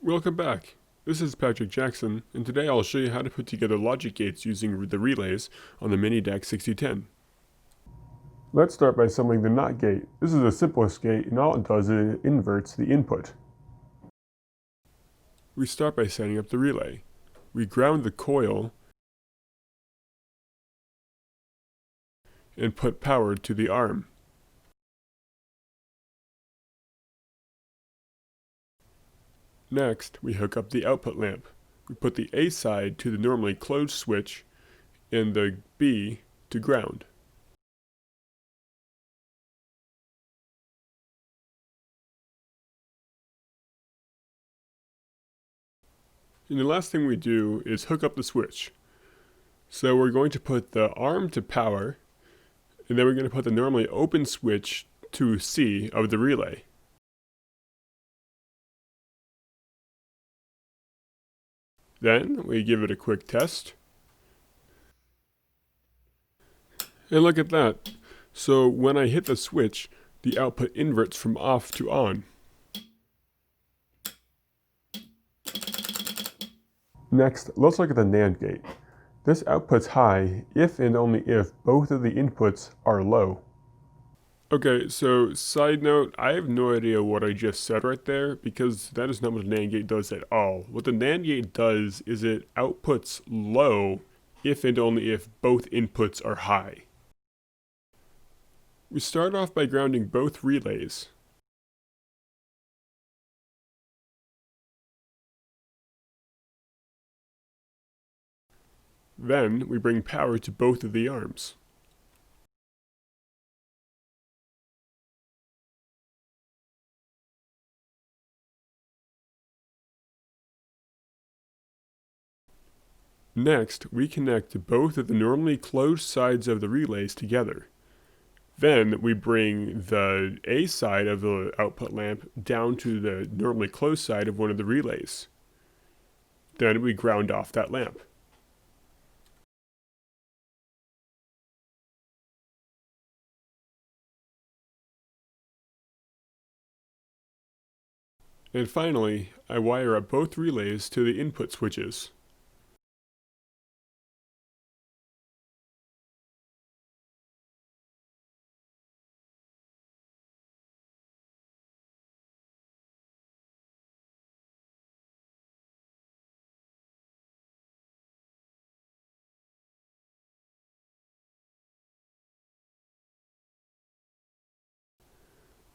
Welcome back. This is Patrick Jackson, and today I'll show you how to put together logic gates using the relays on the Minidac 6010. Let's start by assembling the NOT gate. This is the simplest gate, and all it does is it inverts the input. We start by setting up the relay. We ground the coil and put power to the arm. Next, we hook up the output lamp. We put the A side to the normally closed switch and the B to ground. And the last thing we do is hook up the switch. So we're going to put the arm to power, and then we're going to put the normally open switch to C of the relay. Then we give it a quick test. And look at that. So when I hit the switch, the output inverts from off to on. Next, let's look at the NAND gate. This outputs high if and only if both of the inputs are low. Okay, so side note, I have no idea what I just said right there because that is not what the NAND gate does at all. What the NAND gate does is it outputs low if and only if both inputs are high. We start off by grounding both relays. Then we bring power to both of the arms. Next, we connect both of the normally closed sides of the relays together. Then we bring the A side of the output lamp down to the normally closed side of one of the relays. Then we ground off that lamp. And finally, I wire up both relays to the input switches.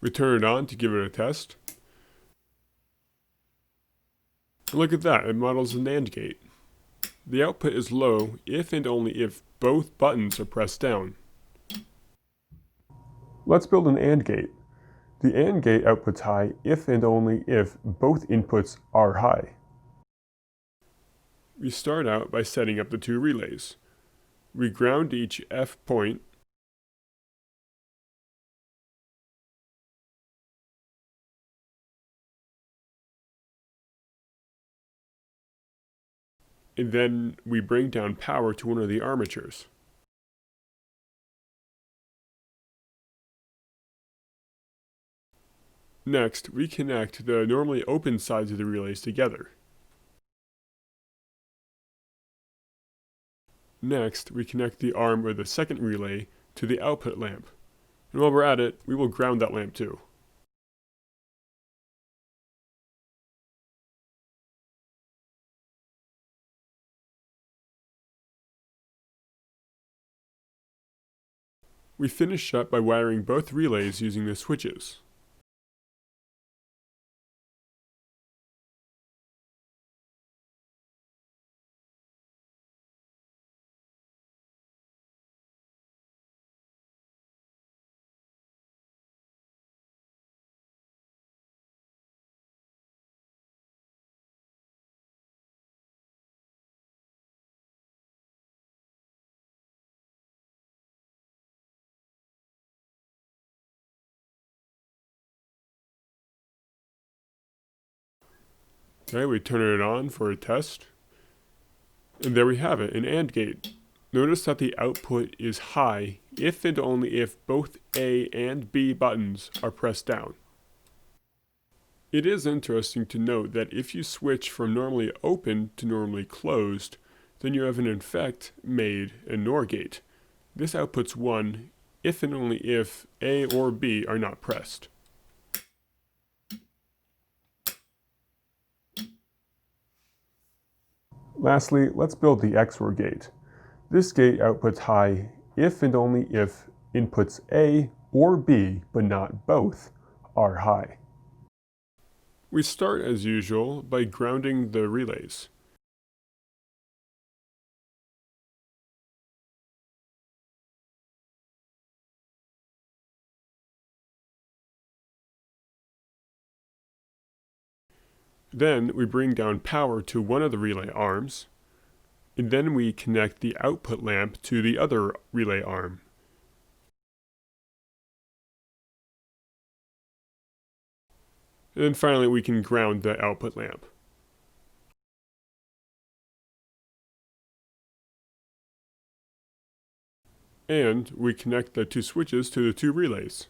We turn it on to give it a test. And look at that, it models a NAND gate. The output is low if and only if both buttons are pressed down. Let's build an AND gate. The AND gate outputs high if and only if both inputs are high. We start out by setting up the two relays. We ground each F point and then we bring down power to one of the armatures. Next, we connect the normally open sides of the relays together. Next, we connect the arm of the second relay to the output lamp. And while we're at it, we will ground that lamp too. We finish up by wiring both relays using the switches. Okay, we turn it on for a test. And there we have it, an AND gate. Notice that the output is high if and only if both A and B buttons are pressed down. It is interesting to note that if you switch from normally open to normally closed, then you have in effect made a NOR gate. This outputs 1 if and only if A or B are not pressed. Lastly, let's build the XOR gate. This gate outputs high if and only if inputs A or B, but not both, are high. We start as usual by grounding the relays. Then we bring down power to one of the relay arms, and then we connect the output lamp to the other relay arm. And then finally we can ground the output lamp. And we connect the two switches to the two relays.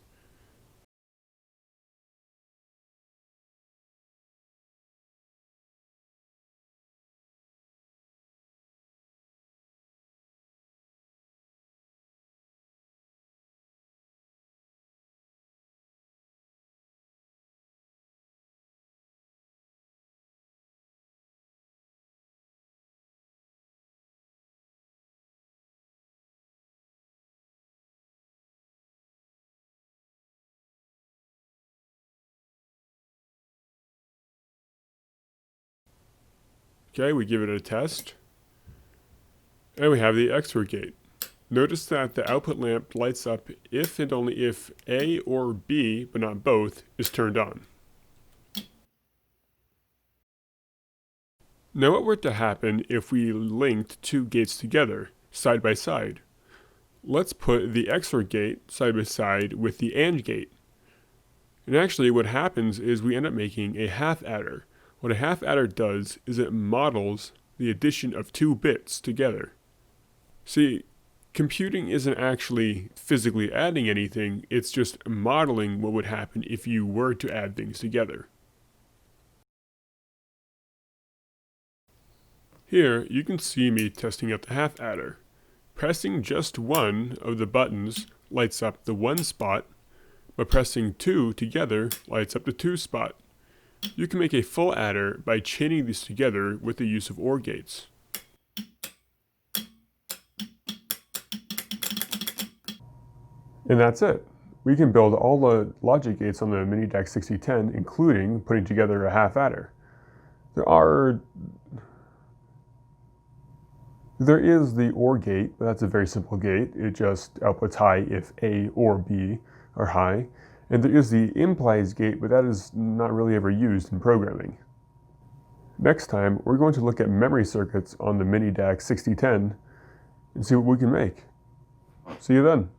Okay, we give it a test. And we have the XOR gate. Notice that the output lamp lights up if and only if A or B, but not both, is turned on. Now what were to happen if we linked two gates together, side by side? Let's put the XOR gate side by side with the AND gate. And actually what happens is we end up making a half adder. What a half adder does is it models the addition of two bits together. See, computing isn't actually physically adding anything, it's just modeling what would happen if you were to add things together. Here, you can see me testing out the half adder. Pressing just one of the buttons lights up the one spot, but pressing two together lights up the two spot. You can make a full adder by chaining these together with the use of OR gates. And that's it. We can build all the logic gates on the Minidac 6010, including putting together a half adder. There is the OR gate, but that's a very simple gate. It just outputs high if A or B are high. And there is the implies gate, but that is not really ever used in programming. Next time, we're going to look at memory circuits on the Minidac 6010 and see what we can make. See you then.